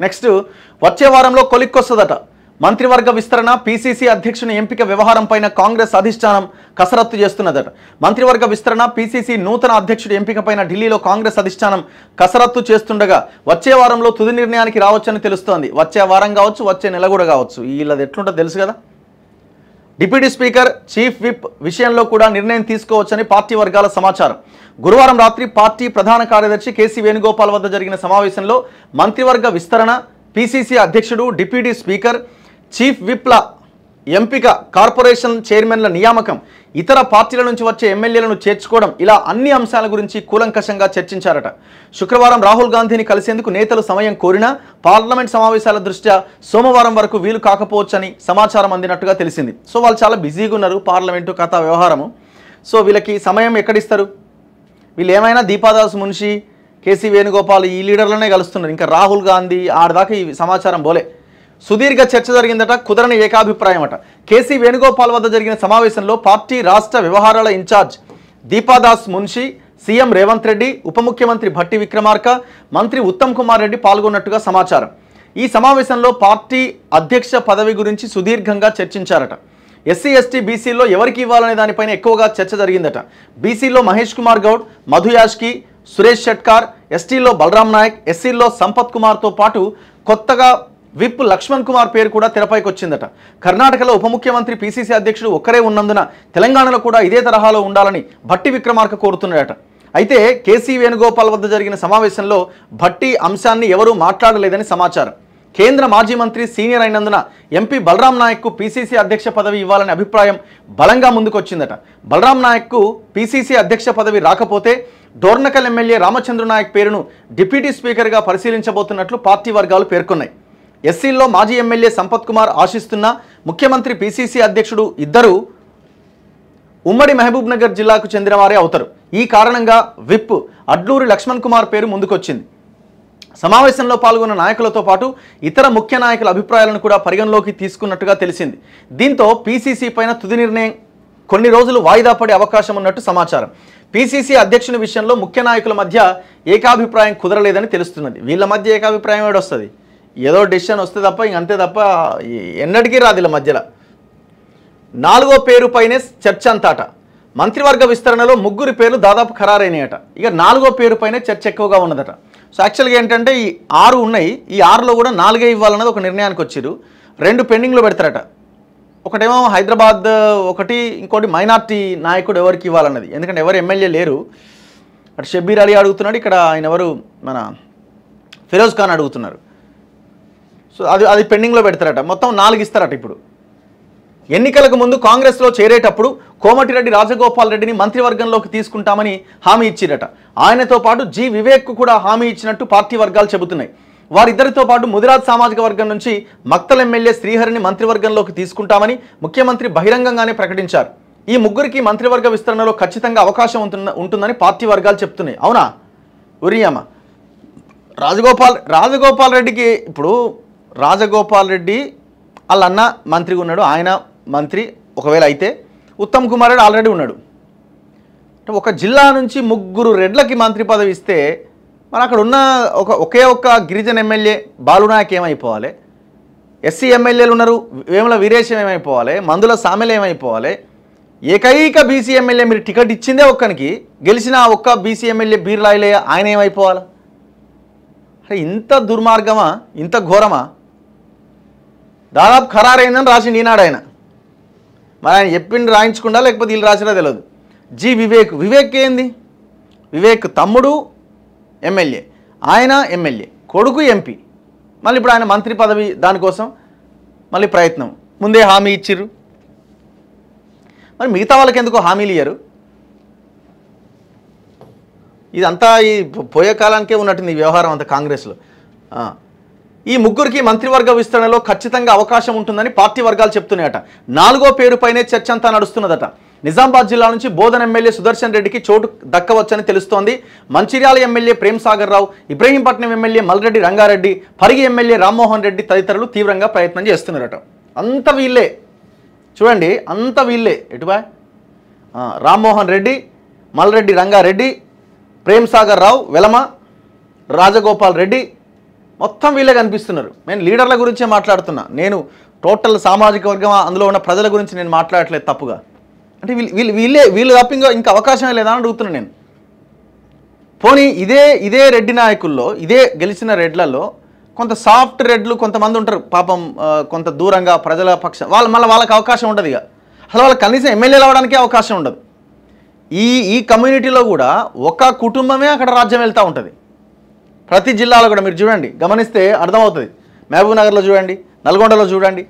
Next వచ్చే వారంలో కొలిక్కొస్తదట. మంత్రివర్గ విస్తరణ, పీసీసీ అధ్యక్షుని ఎంపిక వ్యవహారంపైన కాంగ్రెస్ అధిష్టానం కసరత్తు చేస్తున్నదట. మంత్రివర్గ విస్తరణ, పీసీసీ నూతన అధ్యక్షుడి ఎంపికపైన ఢిల్లీలో కాంగ్రెస్ అధిష్టానం కసరత్తు చేస్తుండగా వచ్చే వారంలో తుది నిర్ణయానికి రావచ్చని తెలుస్తోంది. వచ్చే వారం కావచ్చు, వచ్చే నెల కూడా కావచ్చు. వీళ్ళది ఎట్లుంటుందో తెలుసు కదా. డిప్యూటీ స్పీకర్, చీఫ్ విప్ విషయంలో కూడా నిర్ణయం తీసుకోవచ్చని పార్టీ వర్గాల సమాచారం. గురువారం రాత్రి పార్టీ ప్రధాన కార్యదర్శి కేసీ వేణుగోపాల్ వద్ద జరిగిన సమావేశంలో మంత్రివర్గ విస్తరణ, పీసీసీ అధ్యక్షుడు, డిప్యూటీ స్పీకర్, చీఫ్ విప్ల ఎంపిక, కార్పొరేషన్ చైర్మన్ల నియామకం, ఇతర పార్టీల నుంచి వచ్చే ఎమ్మెల్యేలను చేర్చుకోవడం, ఇలా అన్ని అంశాల గురించి కూలంకషంగా చర్చించారట. శుక్రవారం రాహుల్ గాంధీని కలిసేందుకు నేతలు సమయం కోరినా పార్లమెంట్ సమావేశాల దృష్ట్యా సోమవారం వరకు వీలు కాకపోవచ్చని సమాచారం అందినట్టుగా తెలిసింది. సో వాళ్ళు చాలా బిజీగా ఉన్నారు, పార్లమెంటు కథ వ్యవహారము. సో వీళ్ళకి సమయం ఎక్కడిస్తారు? వీళ్ళు ఏమైనా దీపాదాస్ మున్షి, కేసీ వేణుగోపాల్ ఈ లీడర్లనే కలుస్తున్నారు. ఇంకా రాహుల్ గాంధీ ఆడదాకా ఈ సమాచారం పోలే. సుదీర్ఘ చర్చ జరిగిందట, కుదరని ఏకాభిప్రాయం అట. కేసీ వేణుగోపాల్ వద్ద జరిగిన సమావేశంలో పార్టీ రాష్ట్ర వ్యవహారాల ఇన్ఛార్జ్ దీపాదాస్ మున్షి, సీఎం రేవంత్ రెడ్డి, ఉప ముఖ్యమంత్రి భట్టి విక్రమార్క, మంత్రి ఉత్తమ్ కుమార్ రెడ్డి పాల్గొన్నట్టుగా సమాచారం. ఈ సమావేశంలో పార్టీ అధ్యక్ష పదవి గురించి సుదీర్ఘంగా చర్చించారట. ఎస్సీ, ఎస్టీ, బీసీలో ఎవరికి ఇవ్వాలనే దానిపైన ఎక్కువగా చర్చ జరిగిందట. బీసీలో మహేష్ కుమార్ గౌడ్, మధు యాష్కి, సురేష్ షెట్కార్, ఎస్టీలో బలరాం నాయక్, ఎస్సీలో సంపత్ కుమార్తో పాటు కొత్తగా విప్ లక్ష్మణ్ కుమార్ పేరు కూడా తెరపైకి వచ్చిందట. కర్ణాటకలో ఉప ముఖ్యమంత్రి, పీసీసీ అధ్యక్షుడు ఒక్కరే ఉన్నందున తెలంగాణలో కూడా ఇదే తరహాలో ఉండాలని భట్టి విక్రమార్క కోరుతున్నాడట. అయితే కేసీ వేణుగోపాల్ వద్ద జరిగిన సమావేశంలో భట్టి అంశాన్ని ఎవరూ మాట్లాడలేదని సమాచారం. కేంద్ర మాజీ మంత్రి, సీనియర్ అయినందున ఎంపీ బలరాం నాయక్కు పీసీసీ అధ్యక్ష పదవి ఇవ్వాలనే అభిప్రాయం బలంగా ముందుకొచ్చిందట. బలరాం నాయక్కు పీసీసీ అధ్యక్ష పదవి రాకపోతే డోర్నకల్ ఎమ్మెల్యే రామచంద్ర నాయక్ పేరును డిప్యూటీ స్పీకర్గా పరిశీలించబోతున్నట్లు పార్టీ వర్గాలు పేర్కొన్నాయి. ఎస్సీల్లో మాజీ ఎమ్మెల్యే సంపత్ కుమార్ ఆశిస్తున్న ముఖ్యమంత్రి, పీసీసీ అధ్యక్షుడు ఇద్దరు ఉమ్మడి మహబూబ్ నగర్ జిల్లాకు చెందిన వారే అవుతారు. ఈ కారణంగా విప్ అడ్లూరి లక్ష్మణ్ కుమార్ పేరు ముందుకొచ్చింది. సమావేశంలో పాల్గొన్న నాయకులతో పాటు ఇతర ముఖ్య నాయకుల అభిప్రాయాలను కూడా పరిగణలోకి తీసుకున్నట్టుగా తెలిసింది. దీంతో పీసీసీ పైన తుది నిర్ణయం కొన్ని రోజులు వాయిదా పడే అవకాశం ఉన్నట్టు సమాచారం. పీసీసీ అధ్యక్షుని విషయంలో ముఖ్య నాయకుల మధ్య ఏకాభిప్రాయం కుదరలేదని తెలుస్తున్నది. వీళ్ళ మధ్య ఏకాభిప్రాయం ఏడొస్తుంది? ఏదో డెసిషన్ వస్తే తప్ప ఇంకంతే తప్ప ఎన్నటికీ రాదు వీళ్ళ మధ్యలో. 4వ పేరుపైనే చర్చ అంతాట. మంత్రివర్గ విస్తరణలో 3 పేర్లు దాదాపు ఖరారైనాయట. ఇక 4వ పేరుపైనే చర్చ ఎక్కువగా ఉన్నదట. సో యాక్చువల్గా ఏంటంటే ఈ 6 ఉన్నాయి, ఈ 6లో కూడా 4 ఇవ్వాలన్నది ఒక నిర్ణయానికి వచ్చారు. 2 పెండింగ్లో పెడతారట. ఒకటేమో హైదరాబాద్ ఒకటి, ఇంకోటి మైనార్టీ నాయకుడు ఎవరికి ఇవ్వాలన్నది. ఎందుకంటే ఎవరు ఎమ్మెల్యే లేరు. అటు షబ్బీర్ అలీ అడుగుతున్నాడు, ఇక్కడ ఆయన ఎవరు మన ఫిరోజ్ ఖాన్ అడుగుతున్నారు. సో అది పెండింగ్లో పెడతారట. మొత్తం 4 ఇస్తారట. ఇప్పుడు ఎన్నికలకు ముందు కాంగ్రెస్లో చేరేటప్పుడు కోమటిరెడ్డి రాజగోపాల్ రెడ్డిని మంత్రివర్గంలోకి తీసుకుంటామని హామీ ఇచ్చిరట. ఆయనతో పాటు జి వివేక్కు కూడా హామీ ఇచ్చినట్టు పార్టీ వర్గాలు చెబుతున్నాయి. వారిద్దరితో పాటు ముదిరాజ్ సామాజిక వర్గం నుంచి మక్తల్ ఎమ్మెల్యే శ్రీహరిని మంత్రివర్గంలోకి తీసుకుంటామని ముఖ్యమంత్రి బహిరంగంగానే ప్రకటించారు. ఈ 3కి మంత్రివర్గ విస్తరణలో ఖచ్చితంగా అవకాశం ఉంటుందని పార్టీ వర్గాలు చెప్తున్నాయి. అవునా ఉరియమ్మ? రాజగోపాల్ రెడ్డికి ఇప్పుడు రాజగోపాల్ రెడ్డి వాళ్ళ అన్న మంత్రిగా ఉన్నాడు, ఆయన మంత్రి ఒకవేళ అయితే, ఉత్తమ్ కుమార్ రెడ్డి ఆల్రెడీ ఉన్నాడు. ఒక జిల్లా నుంచి 3 రెడ్లకి మంత్రి పదవి ఇస్తే మరి అక్కడ ఉన్న ఒకే ఒక్క గిరిజన ఎమ్మెల్యే బాలునాయక్ ఏమైపోవాలి? ఎస్సీ ఎమ్మెల్యేలు ఉన్నారు, వేముల వీరేశం ఏమైపోవాలి? మందుల సామెలు ఏమైపోవాలి? ఏకైక బీసీ ఎమ్మెల్యే మీరు టికెట్ ఇచ్చిందే ఒక్కనికి, గెలిచిన ఒక్క బీసీ ఎమ్మెల్యే బీర్లాయిలయ్య ఆయన ఏమైపోవాలి? అరే ఇంత దుర్మార్గమా, ఇంత ఘోరమా? దాదాపు ఖరారైందని రాసిండు ఈనాడు ఆయన. మరి ఆయన చెప్పింది రాయించకుండా లేకపోతే వీళ్ళు రాసినా తెలియదు. జి వివేక్ ఏంది? వివేక్ తమ్ముడు ఎమ్మెల్యే, ఆయన ఎమ్మెల్యే, కొడుకు ఎంపీ. మళ్ళీ ఇప్పుడు ఆయన మంత్రి పదవి దానికోసం మళ్ళీ ప్రయత్నం. ముందే హామీ ఇచ్చిర్రు, మరి మిగతా వాళ్ళకి ఎందుకో హామీలు ఇయ్యరు? ఇదంతా ఈ పోయే కాలానికే ఉన్నట్టుంది ఈ వ్యవహారం అంతా కాంగ్రెస్లో. ఈ 3కి మంత్రివర్గ విస్తరణలో ఖచ్చితంగా అవకాశం ఉంటుందని పార్టీ వర్గాలు చెప్తున్నాయట. 4వ పేరుపైనే చర్చ అంతా నడుస్తున్నదట. నిజామాబాద్ జిల్లా నుంచి బోధన్ ఎమ్మెల్యే సుదర్శన్ రెడ్డికి చోటు దక్కవచ్చని తెలుస్తోంది. మంచిర్యాల ఎమ్మెల్యే ప్రేమ్ సాగర్ రావు, ఇబ్రహీంపట్నం ఎమ్మెల్యే మల్రెడ్డి రంగారెడ్డి, పరిగి ఎమ్మెల్యే రామ్మోహన్ రెడ్డి తదితరులు తీవ్రంగా ప్రయత్నం చేస్తున్నారట. అంత వీళ్ళే చూడండి, అంత వీళ్ళే. ఎటువా రామ్మోహన్ రెడ్డి, మల్రెడ్డి రంగారెడ్డి, ప్రేమ్ సాగర్ రావు, వెలమ, రాజగోపాల్ రెడ్డి, మొత్తం వీళ్ళే కనిపిస్తున్నారు. నేను లీడర్ల గురించే మాట్లాడుతున్నా, నేను టోటల్ సామాజిక వర్గం అందులో ఉన్న ప్రజల గురించి నేను మాట్లాడట్లేదు తప్పుగా. అంటే వీళ్ళు తప్ప ఇంకా అవకాశమే లేదా అని అడుగుతున్నాను నేను. పోనీ ఇదే రెడ్డి నాయకుల్లో, ఇదే గెలిచిన రెడ్లలో కొంత సాఫ్ట్ రెడ్లు కొంతమంది ఉంటారు పాపం, కొంత దూరంగా ప్రజల పక్షం వాళ్ళకి అవకాశం ఉండదు. ఇక అసలు వాళ్ళకి కనీసం ఎమ్మెల్యేలు అవ్వడానికి అవకాశం ఉండదు. ఈ కమ్యూనిటీలో కూడా ఒక కుటుంబమే అక్కడ రాజ్యం వెళ్తూ ఉంటుంది. ప్రతి జిల్లాలో కూడా మీరు చూడండి, గమనిస్తే అర్థమవుతుంది. మహబూబ్ నగర్లో చూడండి, నల్గొండలో చూడండి,